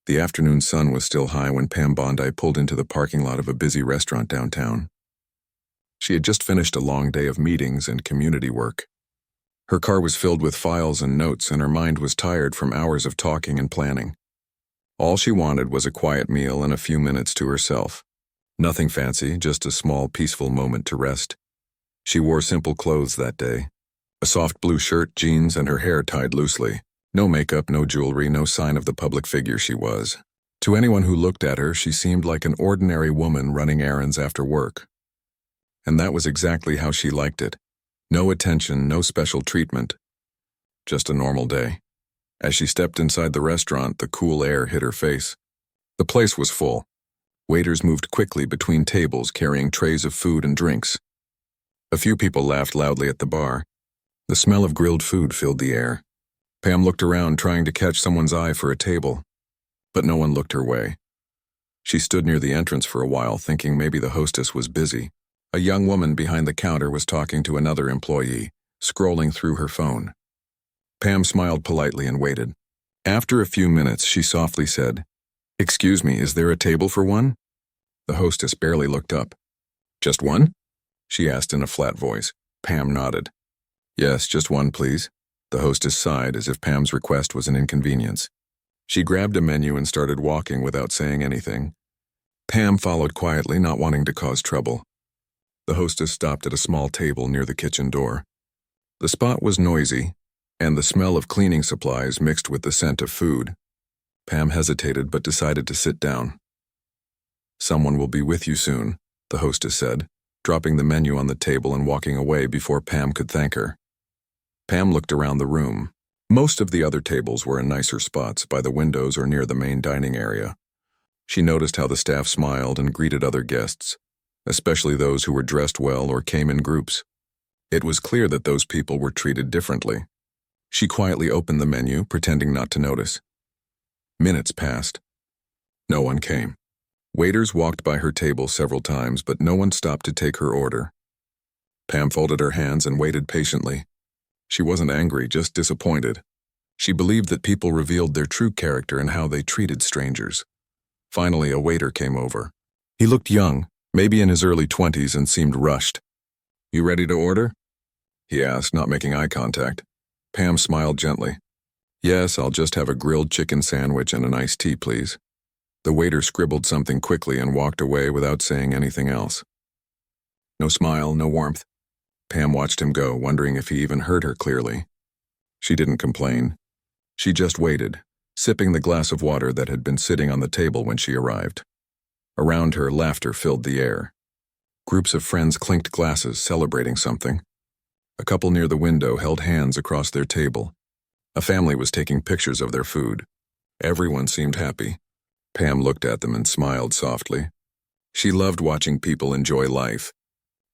The afternoon sun was still high when Pam Bondi pulled into the parking lot of a busy restaurant downtown. She had just finished a long day of meetings and community work. Her car was filled with files and notes, and her mind was tired from hours of talking and planning. All she wanted was a quiet meal and a few minutes to herself. Nothing fancy, just a small, peaceful moment to rest. She wore simple clothes that day. A soft blue shirt, jeans, and her hair tied loosely. No makeup, no jewelry, no sign of the public figure she was. To anyone who looked at her, she seemed like an ordinary woman running errands after work. And that was exactly how she liked it. No attention, no special treatment. Just a normal day. As she stepped inside the restaurant, the cool air hit her face. The place was full. Waiters moved quickly between tables, carrying trays of food and drinks. A few people laughed loudly at the bar. The smell of grilled food filled the air. Pam looked around, trying to catch someone's eye for a table, but no one looked her way. She stood near the entrance for a while, thinking maybe the hostess was busy. A young woman behind the counter was talking to another employee, scrolling through her phone. Pam smiled politely and waited. After a few minutes, she softly said, "Excuse me, is there a table for one?" The hostess barely looked up. "Just one?" she asked in a flat voice. Pam nodded. "Yes, just one, please." The hostess sighed as if Pam's request was an inconvenience. She grabbed a menu and started walking without saying anything. Pam followed quietly, not wanting to cause trouble. The hostess stopped at a small table near the kitchen door. The spot was noisy, and the smell of cleaning supplies mixed with the scent of food. Pam hesitated but decided to sit down. "Someone will be with you soon," the hostess said, dropping the menu on the table and walking away before Pam could thank her. Pam looked around the room. Most of the other tables were in nicer spots, by the windows or near the main dining area. She noticed how the staff smiled and greeted other guests, especially those who were dressed well or came in groups. It was clear that those people were treated differently. She quietly opened the menu, pretending not to notice. Minutes passed. No one came. Waiters walked by her table several times, but no one stopped to take her order. Pam folded her hands and waited patiently. She wasn't angry, just disappointed. She believed that people revealed their true character in how they treated strangers. Finally, a waiter came over. He looked young, maybe in his early 20s, and seemed rushed. "You ready to order?" he asked, not making eye contact. Pam smiled gently. "Yes, I'll just have a grilled chicken sandwich and an iced tea, please." The waiter scribbled something quickly and walked away without saying anything else. No smile, no warmth. Pam watched him go, wondering if he even heard her clearly. She didn't complain. She just waited, sipping the glass of water that had been sitting on the table when she arrived. Around her, laughter filled the air. Groups of friends clinked glasses, celebrating something. A couple near the window held hands across their table. A family was taking pictures of their food. Everyone seemed happy. Pam looked at them and smiled softly. She loved watching people enjoy life.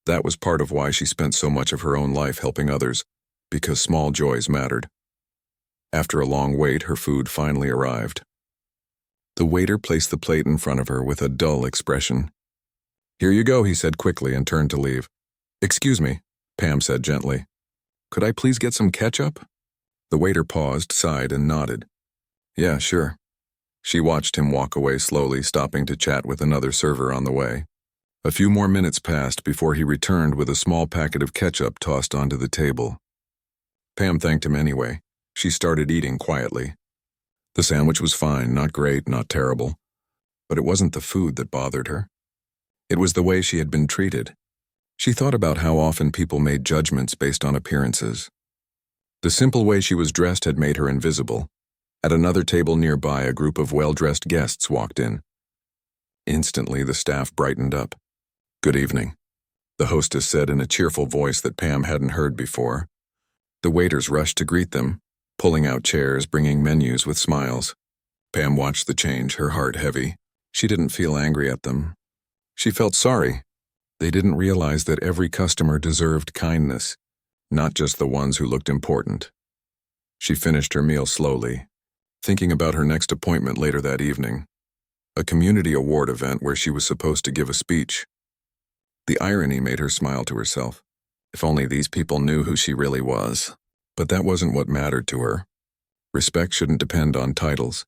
That was part of why she spent so much of her own life helping others, because small joys mattered. After a long wait, her food finally arrived. The waiter placed the plate in front of her with a dull expression. "Here you go," he said quickly and turned to leave. "Excuse me," Pam said gently. "Could I please get some ketchup?" The waiter paused, sighed, and nodded. "Yeah, sure." She watched him walk away slowly, stopping to chat with another server on the way. A few more minutes passed before he returned with a small packet of ketchup tossed onto the table. Pam thanked him anyway. She started eating quietly. The sandwich was fine, not great, not terrible. But it wasn't the food that bothered her. It was the way she had been treated. She thought about how often people made judgments based on appearances. The simple way she was dressed had made her invisible. At another table nearby, a group of well-dressed guests walked in. Instantly, the staff brightened up. "Good evening," the hostess said in a cheerful voice that Pam hadn't heard before. The waiters rushed to greet them, pulling out chairs, bringing menus with smiles. Pam watched the change, her heart heavy. She didn't feel angry at them. She felt sorry. They didn't realize that every customer deserved kindness, not just the ones who looked important. She finished her meal slowly, thinking about her next appointment later that evening. A community award event where she was supposed to give a speech. The irony made her smile to herself. If only these people knew who she really was. But that wasn't what mattered to her. Respect shouldn't depend on titles.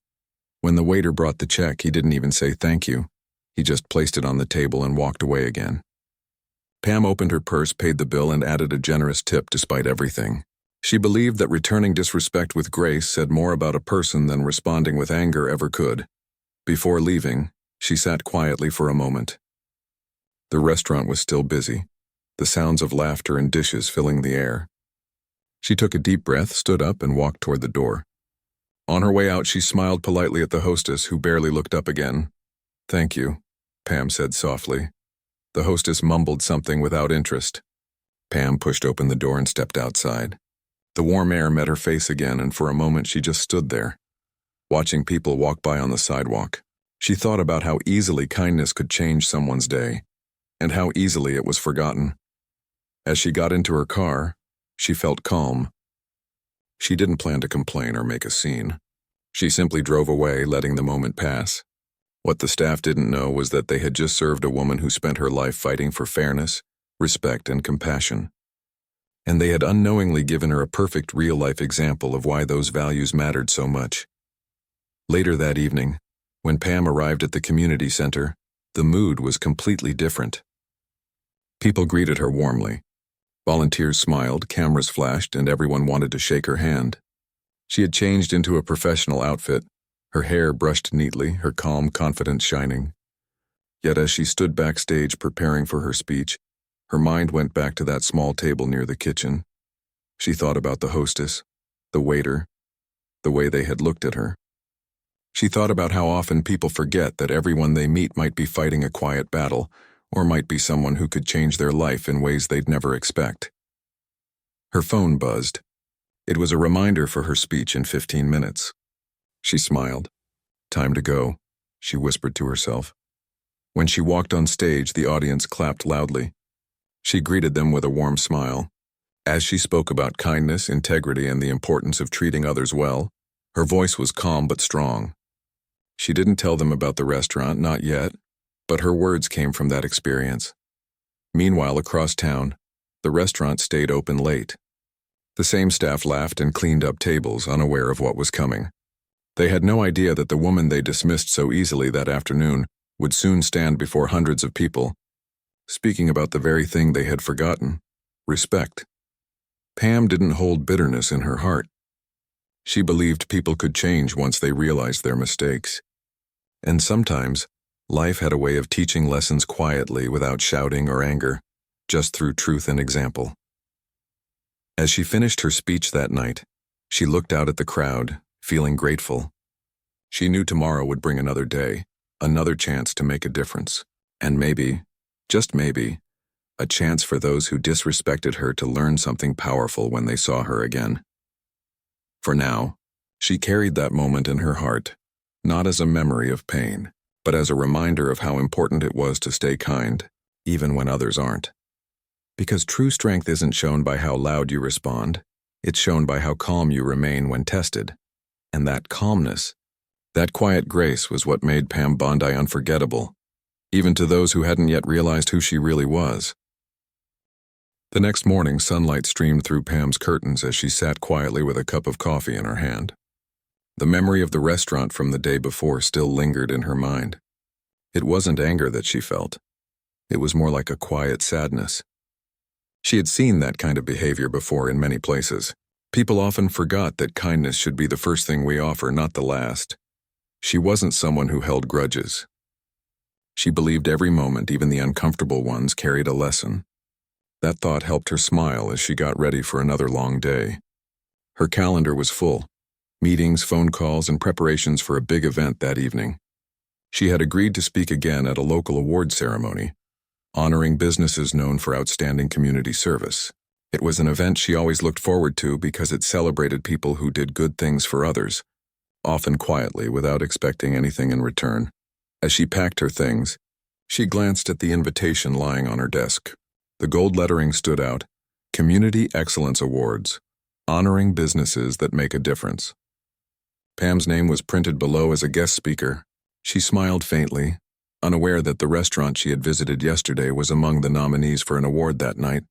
When the waiter brought the check, he didn't even say thank you. He just placed it on the table and walked away again. Pam opened her purse, paid the bill, and added a generous tip despite everything. She believed that returning disrespect with grace said more about a person than responding with anger ever could. Before leaving, she sat quietly for a moment. The restaurant was still busy, the sounds of laughter and dishes filling the air. She took a deep breath, stood up, and walked toward the door. On her way out, she smiled politely at the hostess, who barely looked up again. "Thank you," Pam said softly. The hostess mumbled something without interest. Pam pushed open the door and stepped outside. The warm air met her face again, and for a moment she just stood there, watching people walk by on the sidewalk. She thought about how easily kindness could change someone's day, and how easily it was forgotten. As she got into her car, she felt calm. She didn't plan to complain or make a scene. She simply drove away, letting the moment pass. What the staff didn't know was that they had just served a woman who spent her life fighting for fairness, respect, and compassion. And they had unknowingly given her a perfect real-life example of why those values mattered so much. Later that evening, when Pam arrived at the community center, the mood was completely different. People greeted her warmly. Volunteers smiled, cameras flashed, and everyone wanted to shake her hand. She had changed into a professional outfit, her hair brushed neatly, her calm confidence shining. Yet as she stood backstage preparing for her speech, her mind went back to that small table near the kitchen. She thought about the hostess, the waiter, the way they had looked at her. She thought about how often people forget that everyone they meet might be fighting a quiet battle, or might be someone who could change their life in ways they'd never expect. Her phone buzzed. It was a reminder for her speech in 15 minutes. She smiled. "Time to go," she whispered to herself. When she walked on stage, the audience clapped loudly. She greeted them with a warm smile. As she spoke about kindness, integrity, and the importance of treating others well, her voice was calm but strong. She didn't tell them about the restaurant, not yet, but her words came from that experience. Meanwhile, across town, the restaurant stayed open late. The same staff laughed and cleaned up tables, unaware of what was coming. They had no idea that the woman they dismissed so easily that afternoon would soon stand before hundreds of people, speaking about the very thing they had forgotten: respect. Pam didn't hold bitterness in her heart. She believed people could change once they realized their mistakes. And sometimes, life had a way of teaching lessons quietly without shouting or anger, just through truth and example. As she finished her speech that night, she looked out at the crowd, feeling grateful. She knew tomorrow would bring another day, another chance to make a difference, and maybe, just maybe, a chance for those who disrespected her to learn something powerful when they saw her again. For now, she carried that moment in her heart, not as a memory of pain, but as a reminder of how important it was to stay kind, even when others aren't. Because true strength isn't shown by how loud you respond, it's shown by how calm you remain when tested. And that calmness, that quiet grace was what made Pam Bondi unforgettable, even to those who hadn't yet realized who she really was. The next morning, sunlight streamed through Pam's curtains as she sat quietly with a cup of coffee in her hand. The memory of the restaurant from the day before still lingered in her mind. It wasn't anger that she felt. It was more like a quiet sadness. She had seen that kind of behavior before in many places. People often forgot that kindness should be the first thing we offer, not the last. She wasn't someone who held grudges. She believed every moment, even the uncomfortable ones, carried a lesson. That thought helped her smile as she got ready for another long day. Her calendar was full. Meetings, phone calls, and preparations for a big event that evening. She had agreed to speak again at a local award ceremony, honoring businesses known for outstanding community service. It was an event she always looked forward to because it celebrated people who did good things for others, often quietly without expecting anything in return. As she packed her things, she glanced at the invitation lying on her desk. The gold lettering stood out: Community Excellence Awards, honoring businesses that make a difference. Pam's name was printed below as a guest speaker. She smiled faintly, unaware that the restaurant she had visited yesterday was among the nominees for an award that night.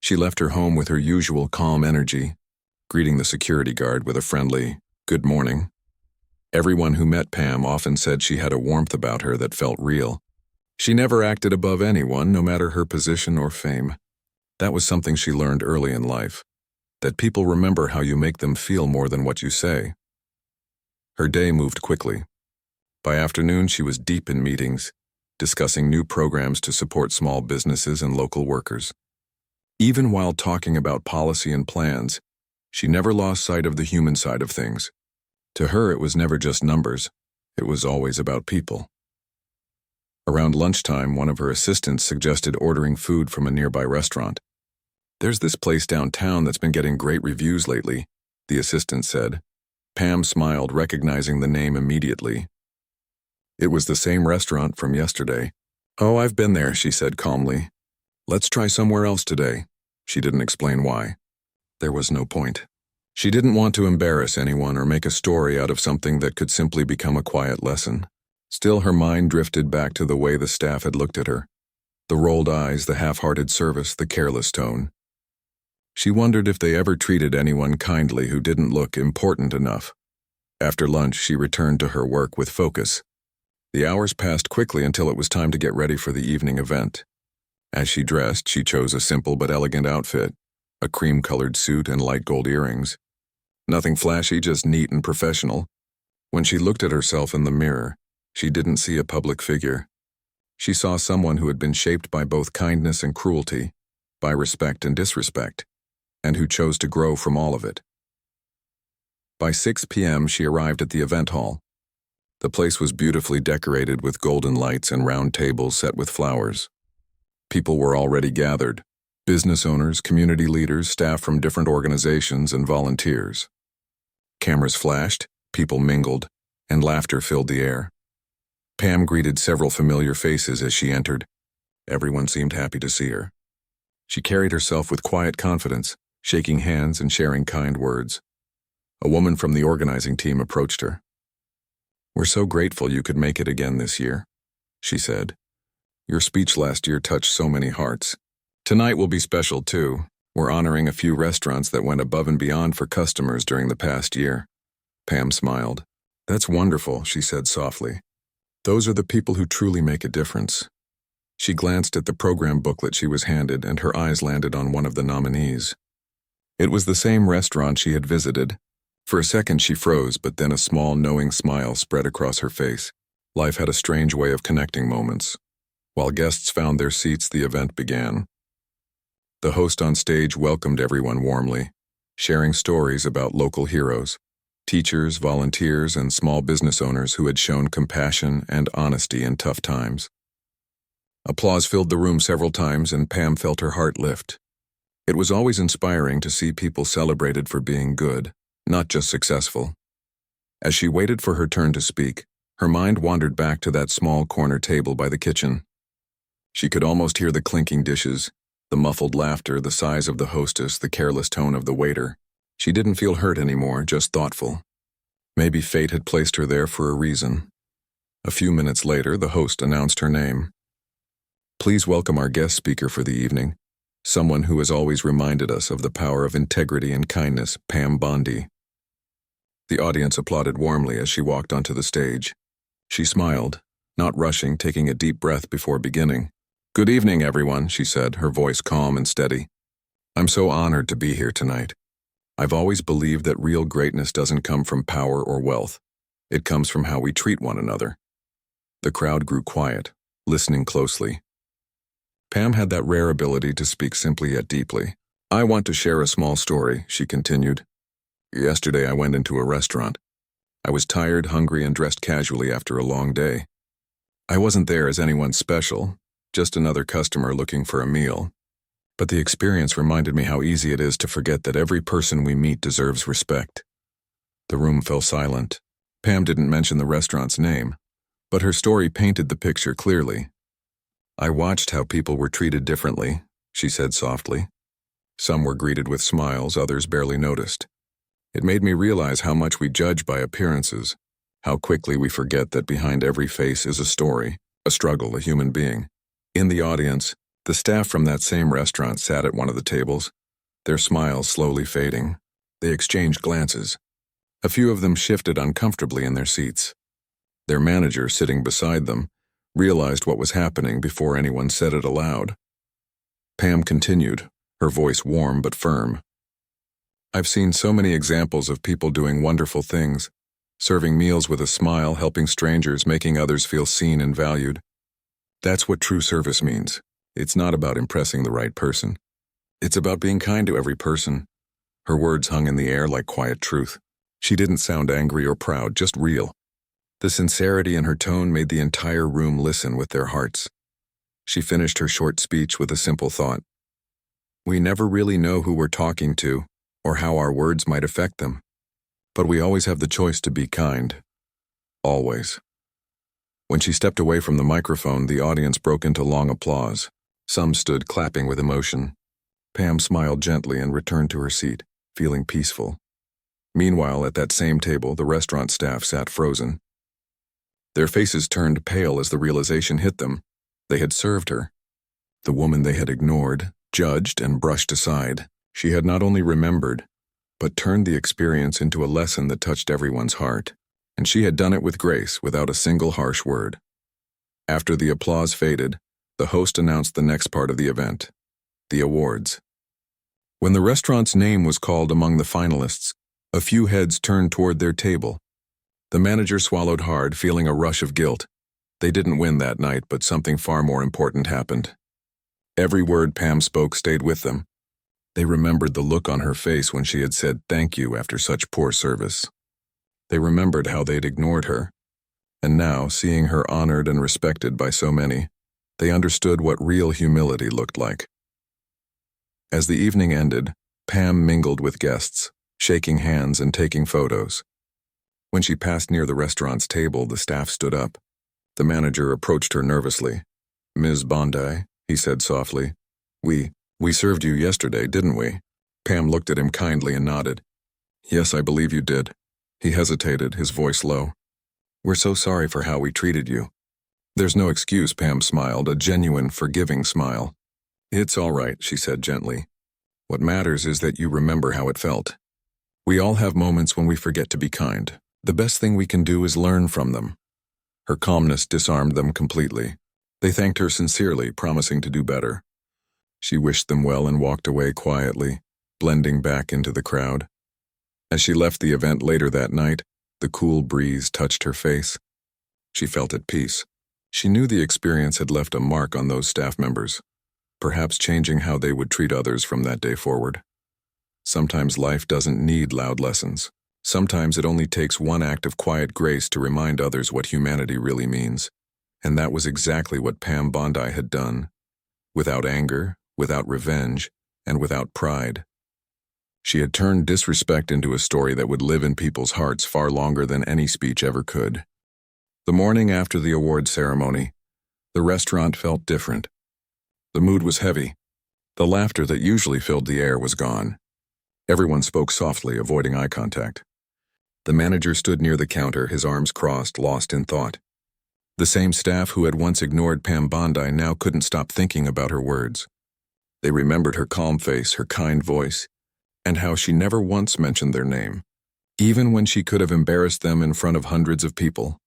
She left her home with her usual calm energy, greeting the security guard with a friendly, "Good morning." Everyone who met Pam often said she had a warmth about her that felt real. She never acted above anyone, no matter her position or fame. That was something she learned early in life, that people remember how you make them feel more than what you say. Her day moved quickly. By afternoon, she was deep in meetings, discussing new programs to support small businesses and local workers. Even while talking about policy and plans, she never lost sight of the human side of things. To her, it was never just numbers. It was always about people. Around lunchtime, one of her assistants suggested ordering food from a nearby restaurant. "There's this place downtown that's been getting great reviews lately," the assistant said. Pam smiled, recognizing the name immediately. It was the same restaurant from yesterday. "Oh, I've been there," she said calmly. "Let's try somewhere else today." She didn't explain why. There was no point. She didn't want to embarrass anyone or make a story out of something that could simply become a quiet lesson. Still, her mind drifted back to the way the staff had looked at her. The rolled eyes, the half-hearted service, the careless tone. She wondered if they ever treated anyone kindly who didn't look important enough. After lunch, she returned to her work with focus. The hours passed quickly until it was time to get ready for the evening event. As she dressed, she chose a simple but elegant outfit, a cream-colored suit and light gold earrings. Nothing flashy, just neat and professional. When she looked at herself in the mirror, she didn't see a public figure. She saw someone who had been shaped by both kindness and cruelty, by respect and disrespect, and who chose to grow from all of it. By 6 p.m., she arrived at the event hall. The place was beautifully decorated with golden lights and round tables set with flowers. People were already gathered. Business owners, community leaders, staff from different organizations, and volunteers. Cameras flashed, people mingled, and laughter filled the air. Pam greeted several familiar faces as she entered. Everyone seemed happy to see her. She carried herself with quiet confidence, shaking hands and sharing kind words. A woman from the organizing team approached her. "We're so grateful you could make it again this year," she said. "Your speech last year touched so many hearts. Tonight will be special too. We're honoring a few restaurants that went above and beyond for customers during the past year." Pam smiled. "That's wonderful," she said softly. "Those are the people who truly make a difference." She glanced at the program booklet she was handed, and her eyes landed on one of the nominees. It was the same restaurant she had visited. For a second she froze, but then a small, knowing smile spread across her face. Life had a strange way of connecting moments. While guests found their seats, the event began. The host on stage welcomed everyone warmly, sharing stories about local heroes, teachers, volunteers, and small business owners who had shown compassion and honesty in tough times. Applause filled the room several times, and Pam felt her heart lift. It was always inspiring to see people celebrated for being good, not just successful. As she waited for her turn to speak, her mind wandered back to that small corner table by the kitchen. She could almost hear the clinking dishes, the muffled laughter, the sighs of the hostess, the careless tone of the waiter. She didn't feel hurt anymore, just thoughtful. Maybe fate had placed her there for a reason. A few minutes later, the host announced her name. "Please welcome our guest speaker for the evening, someone who has always reminded us of the power of integrity and kindness, Pam Bondi." The audience applauded warmly as she walked onto the stage. She smiled, not rushing, taking a deep breath before beginning. "Good evening, everyone," she said, her voice calm and steady. "I'm so honored to be here tonight. I've always believed that real greatness doesn't come from power or wealth. It comes from how we treat one another." The crowd grew quiet, listening closely. Pam had that rare ability to speak simply yet deeply. "I want to share a small story," she continued. "Yesterday I went into a restaurant. I was tired, hungry, and dressed casually after a long day. I wasn't there as anyone special, just another customer looking for a meal. But the experience reminded me how easy it is to forget that every person we meet deserves respect." The room fell silent. Pam didn't mention the restaurant's name, but her story painted the picture clearly. "I watched how people were treated differently," she said softly. "Some were greeted with smiles, others barely noticed. It made me realize how much we judge by appearances, how quickly we forget that behind every face is a story, a struggle, a human being." In the audience, the staff from that same restaurant sat at one of the tables, their smiles slowly fading. They exchanged glances. A few of them shifted uncomfortably in their seats. Their manager, sitting beside them, realized what was happening before anyone said it aloud. Pam continued, her voice warm but firm. I've seen so many examples of people doing wonderful things, serving meals with a smile, helping strangers, making others feel seen and valued. That's what true service means. It's not about impressing the right person. It's about being kind to every person. Her words hung in the air like quiet truth. She didn't sound angry or proud, just real. The sincerity in her tone made the entire room listen with their hearts. She finished her short speech with a simple thought. We never really know who we're talking to or how our words might affect them, but we always have the choice to be kind. Always. When she stepped away from the microphone, the audience broke into long applause. Some stood clapping with emotion. Pam smiled gently and returned to her seat, feeling peaceful. Meanwhile, at that same table, the restaurant staff sat frozen. Their faces turned pale as the realization hit them. They had served her. The woman they had ignored, judged, and brushed aside. She had not only remembered, but turned the experience into a lesson that touched everyone's heart. And she had done it with grace, without a single harsh word. After the applause faded, the host announced the next part of the event, the awards. When the restaurant's name was called among the finalists, a few heads turned toward their table. The manager swallowed hard, feeling a rush of guilt. They didn't win that night, but something far more important happened. Every word Pam spoke stayed with them. They remembered the look on her face when she had said thank you after such poor service. They remembered how they'd ignored her. And now, seeing her honored and respected by so many, they understood what real humility looked like. As the evening ended, Pam mingled with guests, shaking hands and taking photos. When she passed near the restaurant's table, the staff stood up. The manager approached her nervously. Ms. Bondi, he said softly. We served you yesterday, didn't we? Pam looked at him kindly and nodded. Yes, I believe you did. He hesitated, his voice low. We're so sorry for how we treated you. There's no excuse, Pam smiled, a genuine, forgiving smile. It's all right, she said gently. What matters is that you remember how it felt. We all have moments when we forget to be kind. The best thing we can do is learn from them. Her calmness disarmed them completely. They thanked her sincerely, promising to do better. She wished them well and walked away quietly, blending back into the crowd. As she left the event later that night, the cool breeze touched her face. She felt at peace. She knew the experience had left a mark on those staff members, perhaps changing how they would treat others from that day forward. Sometimes life doesn't need loud lessons. Sometimes it only takes one act of quiet grace to remind others what humanity really means. And that was exactly what Pam Bondi had done. Without anger, without revenge, and without pride. She had turned disrespect into a story that would live in people's hearts far longer than any speech ever could. The morning after the award ceremony, the restaurant felt different. The mood was heavy. The laughter that usually filled the air was gone. Everyone spoke softly, avoiding eye contact. The manager stood near the counter, his arms crossed, lost in thought. The same staff who had once ignored Pam Bondi now couldn't stop thinking about her words. They remembered her calm face, her kind voice, and how she never once mentioned their name, even when she could have embarrassed them in front of hundreds of people.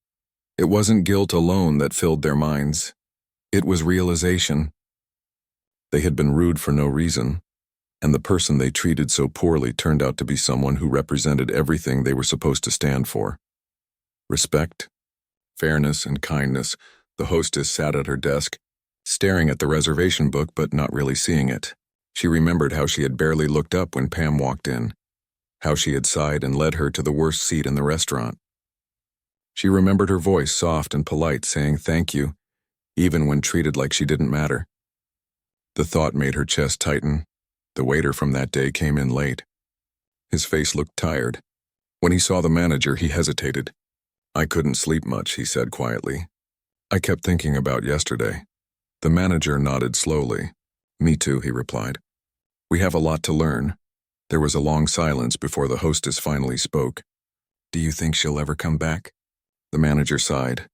It wasn't guilt alone that filled their minds. It was realization. They had been rude for no reason, and the person they treated so poorly turned out to be someone who represented everything they were supposed to stand for. Respect, fairness, and kindness. The hostess sat at her desk, staring at the reservation book but not really seeing it. She remembered how she had barely looked up when Pam walked in, how she had sighed and led her to the worst seat in the restaurant. She remembered her voice, soft and polite, saying thank you, even when treated like she didn't matter. The thought made her chest tighten. The waiter from that day came in late. His face looked tired. When he saw the manager, he hesitated. I couldn't sleep much, he said quietly. I kept thinking about yesterday. The manager nodded slowly. Me too, he replied. We have a lot to learn. There was a long silence before the hostess finally spoke. Do you think she'll ever come back? The manager sighed.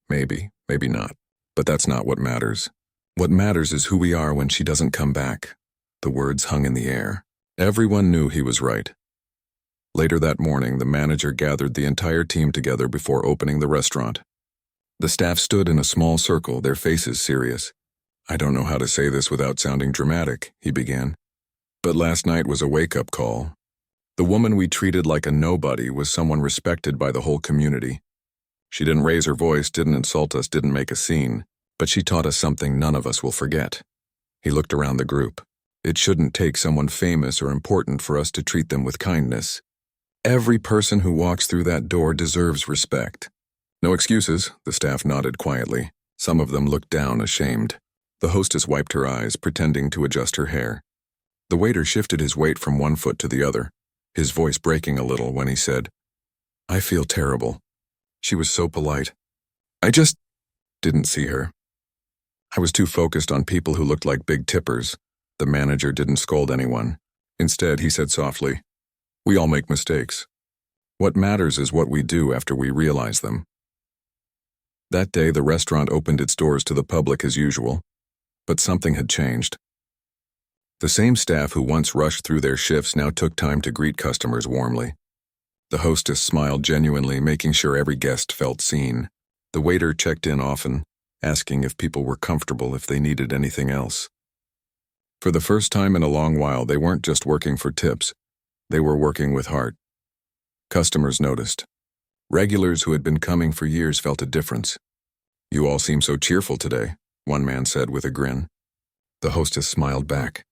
Maybe, maybe not. But that's not what matters. What matters is who we are when she doesn't come back. The words hung in the air. Everyone knew he was right. Later that morning, the manager gathered the entire team together before opening the restaurant. The staff stood in a small circle, their faces serious. "I don't know how to say this without sounding dramatic," he began. "But last night was a wake-up call. The woman we treated like a nobody was someone respected by the whole community. She didn't raise her voice, didn't insult us, didn't make a scene, but she taught us something none of us will forget." He looked around the group. "It shouldn't take someone famous or important for us to treat them with kindness. Every person who walks through that door deserves respect." "No excuses," the staff nodded quietly. Some of them looked down, ashamed. The hostess wiped her eyes, pretending to adjust her hair. The waiter shifted his weight from one foot to the other, his voice breaking a little when he said, "I feel terrible. She was so polite. I just didn't see her. I was too focused on people who looked like big tippers." The manager didn't scold anyone. Instead, he said softly, "We all make mistakes. What matters is what we do after we realize them." That day, the restaurant opened its doors to the public as usual, but something had changed. The same staff who once rushed through their shifts now took time to greet customers warmly. The hostess smiled genuinely, making sure every guest felt seen. The waiter checked in often, asking if people were comfortable, if they needed anything else. For the first time in a long while, they weren't just working for tips. They were working with heart. Customers noticed. Regulars who had been coming for years felt a difference. "You all seem so cheerful today," one man said with a grin. The hostess smiled back.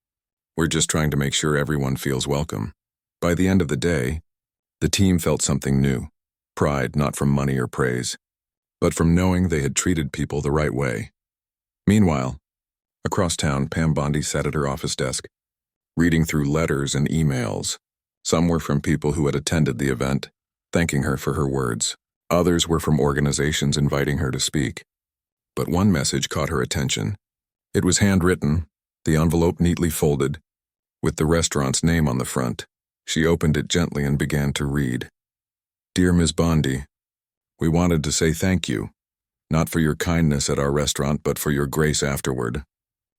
"We're just trying to make sure everyone feels welcome." By the end of the day, the team felt something new. Pride, not from money or praise, but from knowing they had treated people the right way. Meanwhile, across town, Pam Bondi sat at her office desk, reading through letters and emails. Some were from people who had attended the event, thanking her for her words. Others were from organizations inviting her to speak. But one message caught her attention. It was handwritten, the envelope neatly folded, with the restaurant's name on the front. She opened it gently and began to read. "Dear Ms. Bondi, we wanted to say thank you, not for your kindness at our restaurant, but for your grace afterward.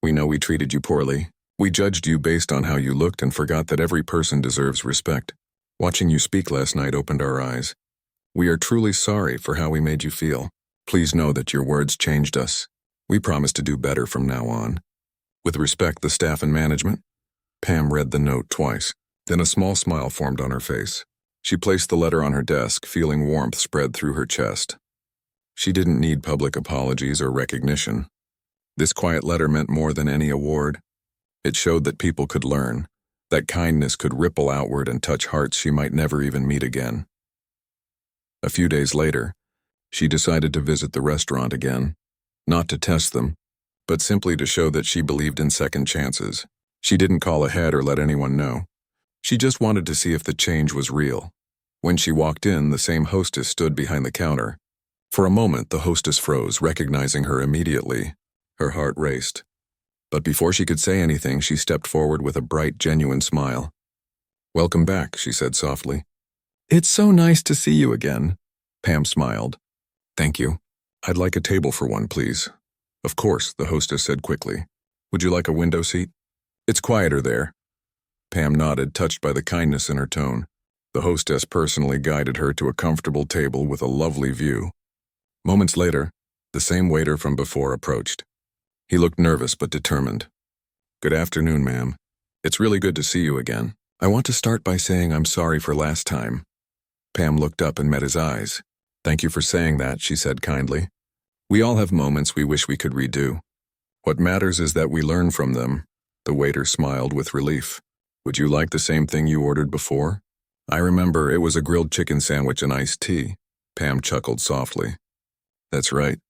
We know we treated you poorly. We judged you based on how you looked and forgot that every person deserves respect. Watching you speak last night opened our eyes. We are truly sorry for how we made you feel. Please know that your words changed us. We promise to do better from now on. With respect, the staff and management." Pam read the note twice. Then a small smile formed on her face. She placed the letter on her desk, feeling warmth spread through her chest. She didn't need public apologies or recognition. This quiet letter meant more than any award. It showed that people could learn, that kindness could ripple outward and touch hearts she might never even meet again. A few days later, she decided to visit the restaurant again, not to test them, but simply to show that she believed in second chances. She didn't call ahead or let anyone know. She just wanted to see if the change was real. When she walked in, the same hostess stood behind the counter. For a moment, the hostess froze, recognizing her immediately. Her heart raced. But before she could say anything, she stepped forward with a bright, genuine smile. "Welcome back," she said softly. "It's so nice to see you again." Pam smiled. "Thank you. I'd like a table for one, please." "Of course," the hostess said quickly. "Would you like a window seat? It's quieter there." Pam nodded, touched by the kindness in her tone. The hostess personally guided her to a comfortable table with a lovely view. Moments later, the same waiter from before approached. He looked nervous but determined. "Good afternoon, ma'am. It's really good to see you again. I want to start by saying I'm sorry for last time." Pam looked up and met his eyes. "Thank you for saying that," she said kindly. "We all have moments we wish we could redo. What matters is that we learn from them." The waiter smiled with relief. "Would you like the same thing you ordered before?" "I remember it was a grilled chicken sandwich and iced tea." Pam chuckled softly. "That's right.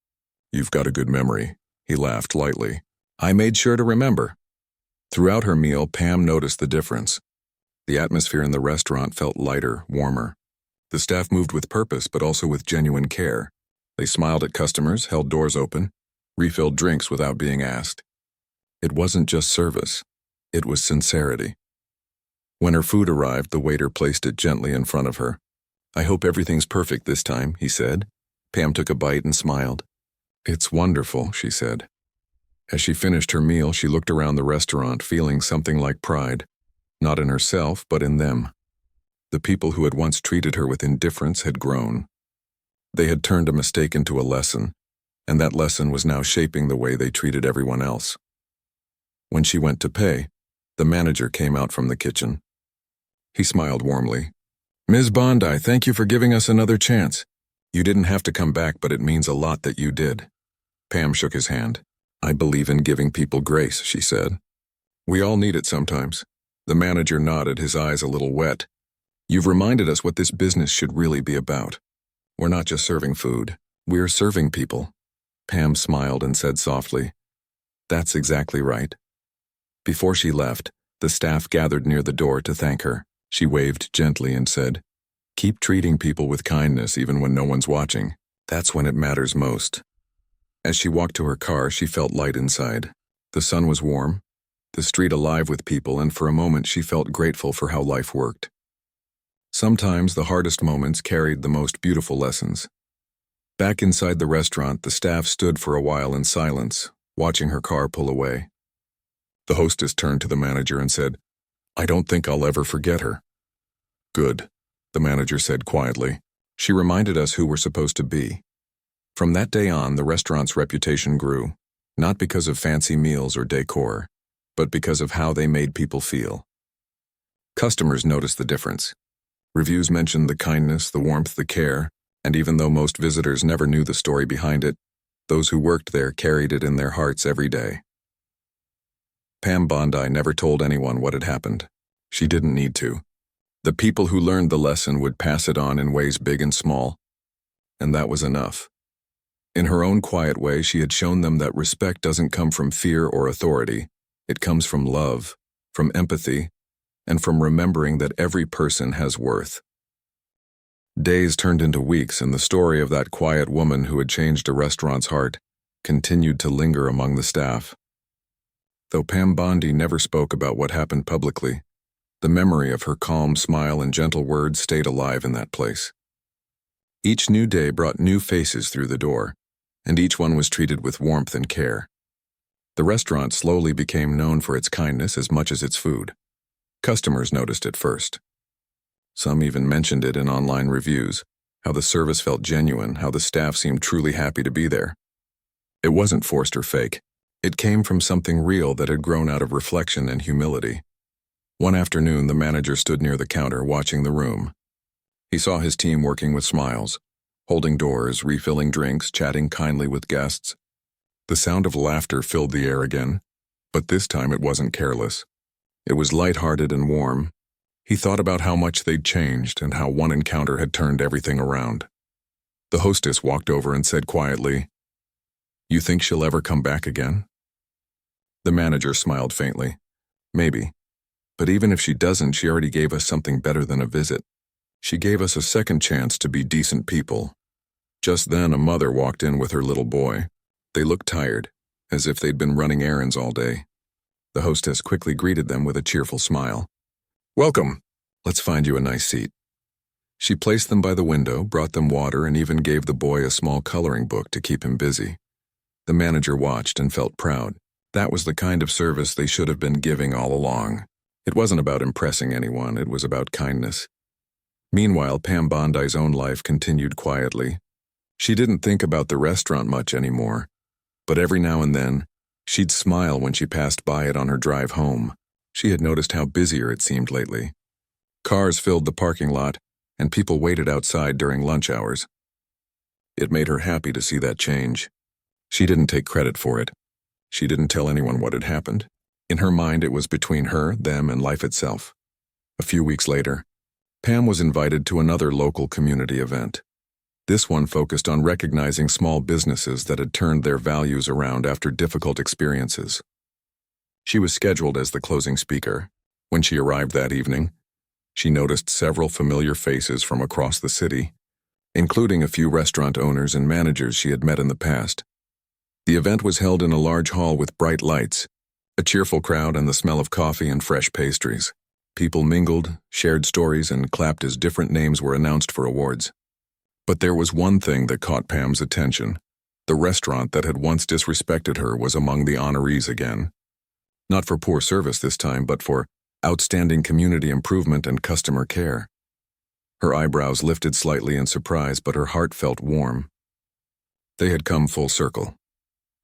You've got a good memory." He laughed lightly. "I made sure to remember." Throughout her meal, Pam noticed the difference. The atmosphere in the restaurant felt lighter, warmer. The staff moved with purpose, but also with genuine care. They smiled at customers, held doors open, refilled drinks without being asked. It wasn't just service. It was sincerity. When her food arrived, the waiter placed it gently in front of her. "I hope everything's perfect this time," he said. Pam took a bite and smiled. "It's wonderful," she said. As she finished her meal, she looked around the restaurant, feeling something like pride, not in herself, but in them. The people who had once treated her with indifference had grown. They had turned a mistake into a lesson, and that lesson was now shaping the way they treated everyone else. When she went to pay, the manager came out from the kitchen. He smiled warmly. "Ms. Bondi, thank you for giving us another chance. You didn't have to come back, but it means a lot that you did." Pam shook his hand. "I believe in giving people grace," she said. "We all need it sometimes." The manager nodded, his eyes a little wet. "You've reminded us what this business should really be about. We're not just serving food. We're serving people." Pam smiled and said softly, "That's exactly right." Before she left, the staff gathered near the door to thank her. She waved gently and said, "Keep treating people with kindness even when no one's watching. That's when it matters most." As she walked to her car, she felt light inside. The sun was warm, the street alive with people, and for a moment she felt grateful for how life worked. Sometimes the hardest moments carried the most beautiful lessons. Back inside the restaurant, the staff stood for a while in silence, watching her car pull away. The hostess turned to the manager and said, "I don't think I'll ever forget her." "Good," the manager said quietly. "She reminded us who we're supposed to be." From that day on, the restaurant's reputation grew, not because of fancy meals or decor, but because of how they made people feel. Customers noticed the difference. Reviews mentioned the kindness, the warmth, the care, and even though most visitors never knew the story behind it, those who worked there carried it in their hearts every day. Pam Bondi never told anyone what had happened. She didn't need to. The people who learned the lesson would pass it on in ways big and small, and that was enough. In her own quiet way, she had shown them that respect doesn't come from fear or authority. It comes from love, from empathy, and from remembering that every person has worth. Days turned into weeks, and the story of that quiet woman who had changed a restaurant's heart continued to linger among the staff. Though Pam Bondi never spoke about what happened publicly, the memory of her calm smile and gentle words stayed alive in that place. Each new day brought new faces through the door, and each one was treated with warmth and care. The restaurant slowly became known for its kindness as much as its food. Customers noticed it first. Some even mentioned it in online reviews, how the service felt genuine, how the staff seemed truly happy to be there. It wasn't forced or fake. It came from something real that had grown out of reflection and humility. One afternoon, the manager stood near the counter watching the room. He saw his team working with smiles, holding doors, refilling drinks, chatting kindly with guests. The sound of laughter filled the air again, but this time it wasn't careless. It was lighthearted and warm. He thought about how much they'd changed and how one encounter had turned everything around. The hostess walked over and said quietly, "You think she'll ever come back again?" The manager smiled faintly. "Maybe. But even if she doesn't, she already gave us something better than a visit. She gave us a second chance to be decent people." Just then, a mother walked in with her little boy. They looked tired, as if they'd been running errands all day. The hostess quickly greeted them with a cheerful smile. "Welcome. Let's find you a nice seat." She placed them by the window, brought them water, and even gave the boy a small coloring book to keep him busy. The manager watched and felt proud. That was the kind of service they should have been giving all along. It wasn't about impressing anyone, it was about kindness. Meanwhile, Pam Bondi's own life continued quietly. She didn't think about the restaurant much anymore, but every now and then, she'd smile when she passed by it on her drive home. She had noticed how busier it seemed lately. Cars filled the parking lot, and people waited outside during lunch hours. It made her happy to see that change. She didn't take credit for it. She didn't tell anyone what had happened. In her mind, it was between her, them, and life itself. A few weeks later, Pam was invited to another local community event. This one focused on recognizing small businesses that had turned their values around after difficult experiences. She was scheduled as the closing speaker. When she arrived that evening, she noticed several familiar faces from across the city, including a few restaurant owners and managers she had met in the past. The event was held in a large hall with bright lights, a cheerful crowd, and the smell of coffee and fresh pastries. People mingled, shared stories, and clapped as different names were announced for awards. But there was one thing that caught Pam's attention. The restaurant that had once disrespected her was among the honorees again. Not for poor service this time, but for outstanding community improvement and customer care. Her eyebrows lifted slightly in surprise, but her heart felt warm. They had come full circle.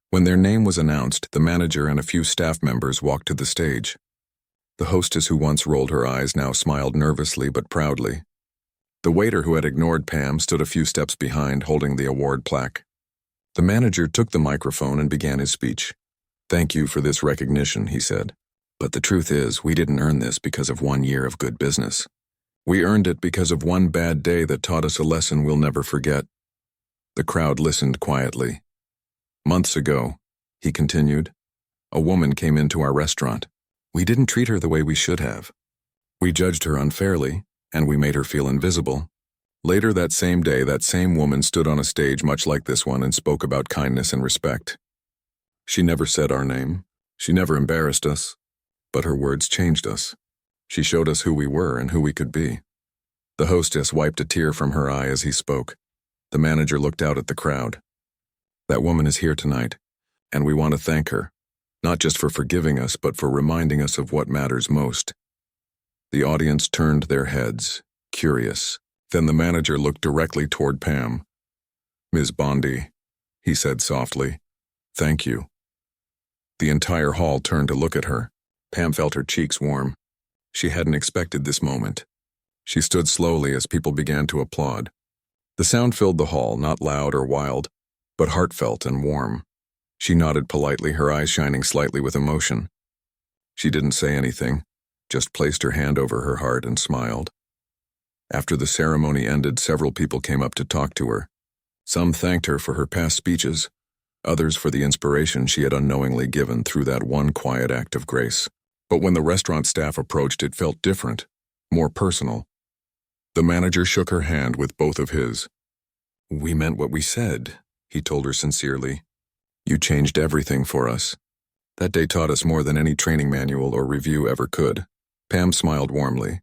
When their name was announced, the manager and a few staff members walked to the stage. The hostess, who once rolled her eyes, now smiled nervously but proudly. The waiter, who had ignored Pam, stood a few steps behind, holding the award plaque. The manager took the microphone and began his speech. "Thank you for this recognition," he said. "But the truth is, we didn't earn this because of 1 year of good business. We earned it because of one bad day that taught us a lesson we'll never forget." The crowd listened quietly. "Months ago," he continued, "a woman came into our restaurant. We didn't treat her the way we should have. We judged her unfairly, and we made her feel invisible. Later that same day, that same woman stood on a stage much like this one and spoke about kindness and respect. She never said our name. She never embarrassed us. But her words changed us. She showed us who we were and who we could be." The hostess wiped a tear from her eye as he spoke. The manager looked out at the crowd. "That woman is here tonight, and we want to thank her, not just for forgiving us, but for reminding us of what matters most." The audience turned their heads, curious. Then the manager looked directly toward Pam. "Ms. Bondi," he said softly, "thank you." The entire hall turned to look at her. Pam felt her cheeks warm. She hadn't expected this moment. She stood slowly as people began to applaud. The sound filled the hall, not loud or wild, but heartfelt and warm. She nodded politely, her eyes shining slightly with emotion. She didn't say anything, just placed her hand over her heart and smiled. After the ceremony ended, several people came up to talk to her. Some thanked her for her past speeches, others for the inspiration she had unknowingly given through that one quiet act of grace. But when the restaurant staff approached, it felt different, more personal. The manager shook her hand with both of his. "We meant what we said," he told her sincerely. "You changed everything for us. That day taught us more than any training manual or review ever could." Pam smiled warmly.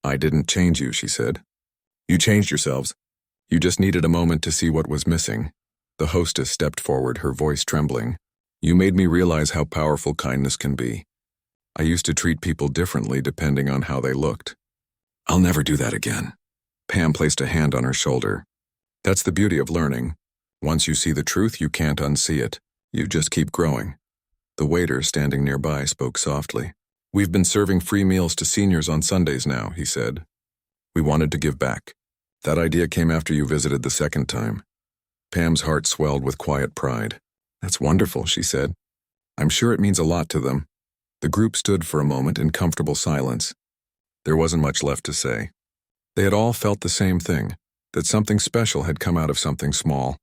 "I didn't change you," she said. "You changed yourselves. You just needed a moment to see what was missing." The hostess stepped forward, her voice trembling. "You made me realize how powerful kindness can be. I used to treat people differently depending on how they looked. I'll never do that again." Pam placed a hand on her shoulder. "That's the beauty of learning. Once you see the truth, you can't unsee it. You just keep growing." The waiter, standing nearby, spoke softly. "We've been serving free meals to seniors on Sundays now," he said. "We wanted to give back. That idea came after you visited the second time." Pam's heart swelled with quiet pride. "That's wonderful," she said. "I'm sure it means a lot to them." The group stood for a moment in comfortable silence. There wasn't much left to say. They had all felt the same thing, that something special had come out of something small.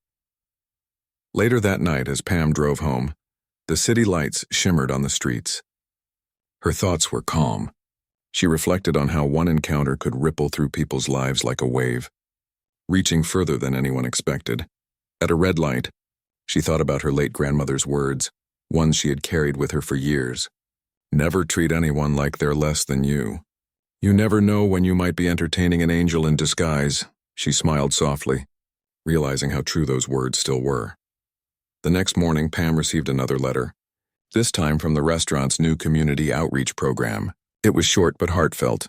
Later that night, as Pam drove home, the city lights shimmered on the streets. Her thoughts were calm. She reflected on how one encounter could ripple through people's lives like a wave, reaching further than anyone expected. At a red light, she thought about her late grandmother's words, ones she had carried with her for years. "Never treat anyone like they're less than you. You never know when you might be entertaining an angel in disguise." She smiled softly, realizing how true those words still were. The next morning, Pam received another letter, this time from the restaurant's new community outreach program. It was short but heartfelt.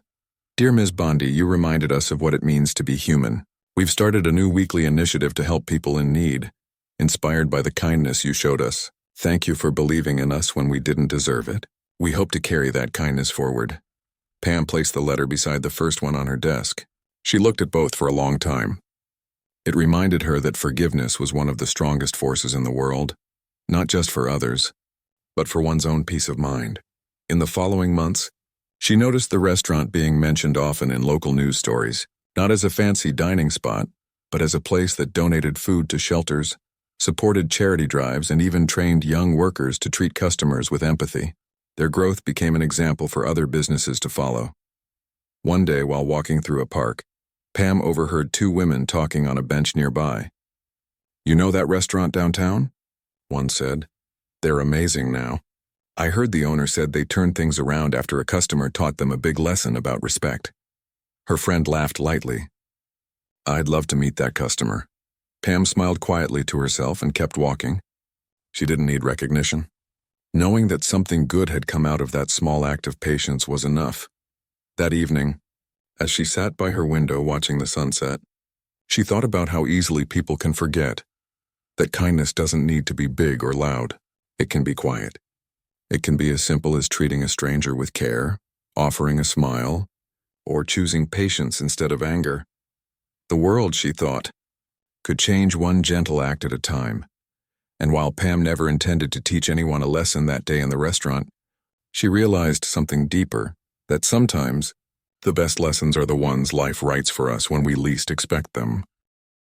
"Dear Ms. Bondi, you reminded us of what it means to be human. We've started a new weekly initiative to help people in need, inspired by the kindness you showed us. Thank you for believing in us when we didn't deserve it. We hope to carry that kindness forward." Pam placed the letter beside the first one on her desk. She looked at both for a long time. It reminded her that forgiveness was one of the strongest forces in the world, not just for others, but for one's own peace of mind. In the following months, she noticed the restaurant being mentioned often in local news stories, not as a fancy dining spot, but as a place that donated food to shelters, supported charity drives, and even trained young workers to treat customers with empathy. Their growth became an example for other businesses to follow. One day, while walking through a park, Pam overheard two women talking on a bench nearby. "You know that restaurant downtown?" one said. "They're amazing now. I heard the owner said they turned things around after a customer taught them a big lesson about respect." Her friend laughed lightly. "I'd love to meet that customer." Pam smiled quietly to herself and kept walking. She didn't need recognition. Knowing that something good had come out of that small act of patience was enough. That evening, As she sat by her window watching the sunset, she thought about how easily people can forget that kindness doesn't need to be big or loud. It can be quiet. It can be as simple as treating a stranger with care, offering a smile, or choosing patience instead of anger. The world, she thought, could change one gentle act at a time. And while Pam never intended to teach anyone a lesson that day in the restaurant, she realized something deeper, that sometimes the best lessons are the ones life writes for us when we least expect them.